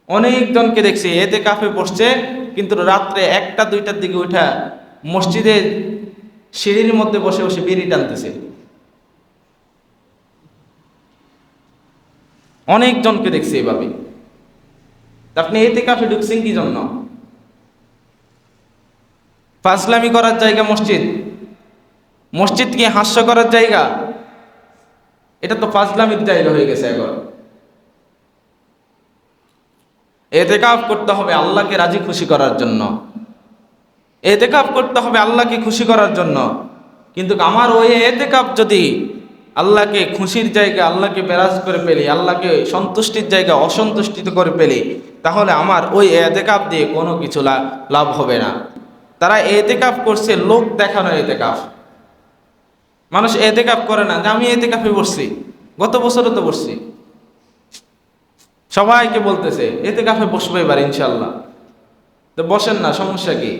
অনেকজনকে দেখছি এতে কাফে বসছে, কিন্তু রাত্রে 1টা 2টার দিকে উঠা মসজিদে সিঁড়ির মধ্যে বসে বসে বিড়ি টানতেছে। অনেকজনকে দেখছি এভাবে। আপনি এতে কাফে ঢুকছেন কি জন্য? ফাজলামি করার জায়গা মসজিদ? মসজিদ কি হাস্য করার জায়গা? এটা তো ফাজলামির জায়গা হয়ে গেছে এখন। এতেকাফ করতে হবে আল্লাহকে রাজি খুশি করার জন্য, এতেকাফ করতে হবে আল্লাহকে খুশি করার জন্য। কিন্তু আমার ওই এতেকাফ যদি আল্লাহকে খুশির জায়গা, আল্লাহকে বেরাজ করে পেলি, আল্লাহকে সন্তুষ্টির জায়গা অসন্তুষ্টিত করে পেলি, তাহলে আমার ওই এতেকাফ দিয়ে কোনো কিছু লাভ হবে না। তারা এতেকাফ করছে লোক দেখানো এতেকাফ। মানুষ এতেকাফ করে না যে আমি এতেকাফে বসছি, গত বছরও তো বসছি, সবাইকে বলতেছে এতেকাফে বসবো এবার ইনশাল্লাহ। তো বসেন না, সমস্যা কি?